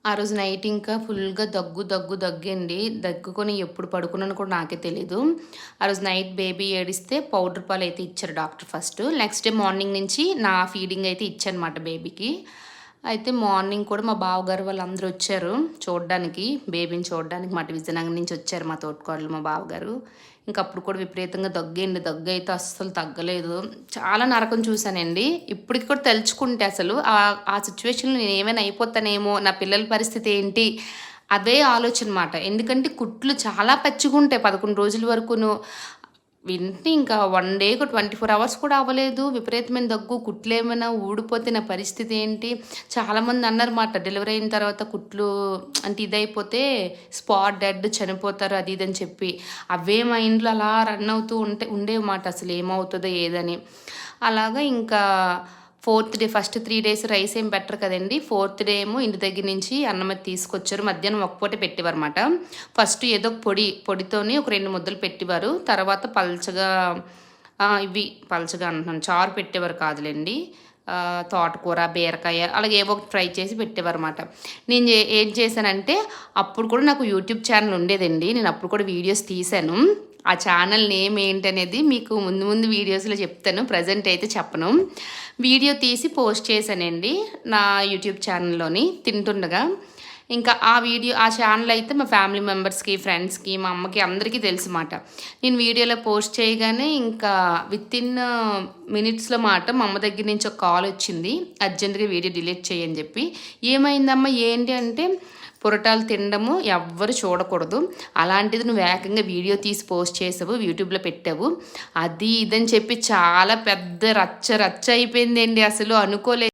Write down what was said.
ఆ రోజు నైట్ ఇంకా ఫుల్‌గా దగ్గండి. దగ్గుకొని ఎప్పుడు పడుకున్నానో కూడా నాకే తెలీదు. ఆ రోజు నైట్ బేబీ ఏడిస్తే పౌడర్ పాలైతే ఇచ్చారు doctor first. Next day morning నుంచి నా ఫీడింగ్ అయితే ఇచ్చానమాట బేబీకి. అయితే మార్నింగ్ కూడా మా బావగారు వాళ్ళందరూ వచ్చారు చూడ్డానికి. బేబీని చూడ్డానికి మాట విజయనగరం నుంచి వచ్చారు మా తోటికోడలు, మా బావగారు. ఇంక అప్పుడు కూడా విపరీతంగా దగ్గేండి. దగ్గయితే అస్సలు తగ్గలేదు. చాలా నరకం చూసానండి. ఇప్పటికి కూడా తలుచుకుంటే అసలు ఆ సిట్యుయేషన్‌లో నేనేమైనా అయిపోతానేమో, నా పిల్లల పరిస్థితి ఏంటి, అదే ఆలోచన మాట. ఎందుకంటే కుట్లు చాలా పచ్చిగుంటాయి 11 రోజుల వరకును. వింటే ఇంకా 1 డేకి 24 అవర్స్ కూడా అవ్వలేదు. విపరీతమైన దగ్గు, కుట్లేమైనా ఊడిపోతే నా పరిస్థితి ఏంటి? చాలామంది అన్నారన్నమాట డెలివరీ అయిన తర్వాత కుట్లు అంటే ఇదైపోతే స్పాట్ డెడ్ చనిపోతారు అది ఇది అని చెప్పి. అవే మైండ్‌లో అలా రన్ అవుతూ ఉండేవిమాట అసలు ఏమవుతదో ఏదని. అలాగా ఇంకా fourth day first 3 days rice ఏం పెట్టరు కదండీ. ఫోర్త్ డే ఏమో ఇంటి దగ్గర నుంచి అన్నం అది తీసుకొచ్చారు. మధ్యాహ్నం ఒక పూటే పెట్టేవారన్నమాట. ఫస్ట్ ఏదో పొడితోని ఒక 2 ముద్దలు పెట్టేవారు. తర్వాత పల్చగా ఇవి పల్చగా అంటున్నాను చారు పెట్టేవారు కాదులెండి. తోటకూర, బీరకాయ అలాగే ఏవో ఒకటి ఫ్రై చేసి పెట్టేవారన్నమాట. నేను ఏం చేశానంటే అప్పుడు కూడా నాకు యూట్యూబ్ ఛానల్ ఉండేదండి. నేను అప్పుడు కూడా వీడియోస్ తీశాను. ఆ ఛానల్ నేమ్ ఏంటనేది మీకు ముందు ముందు వీడియోస్‌లో చెప్తాను. ప్రెజెంట్ అయితే చెప్పను. వీడియో తీసి పోస్ట్ చేశానండి నా యూట్యూబ్ ఛానల్‌లోని తింటుండగా. ఇంకా ఆ ఛానల్ అయితే మా ఫ్యామిలీ మెంబర్స్‌కి, ఫ్రెండ్స్‌కి, మా అమ్మకి అందరికీ తెలుసుమాట. నేను వీడియోలో పోస్ట్ చేయగానే ఇంకా వితిన్ మినిట్స్‌లో మాట మా అమ్మ దగ్గర నుంచి ఒక కాల్ వచ్చింది. అర్జెంట్‌గా వీడియో డిలీట్ చెయ్యి అని చెప్పి. ఏమైందమ్మా ఏంటి అంటే పొరటాలు తినడము ఎవ్వరు చూడకూడదు. అలాంటిది నువ్వు ఏకంగా వీడియో తీసి పోస్ట్ చేసావు. యూట్యూబ్‌లో పెట్టావు. అది ఇదని చెప్పి చాలా పెద్ద రచ్చ రచ్చ అయిపోయిందండి. అసలు అనుకోలేదు.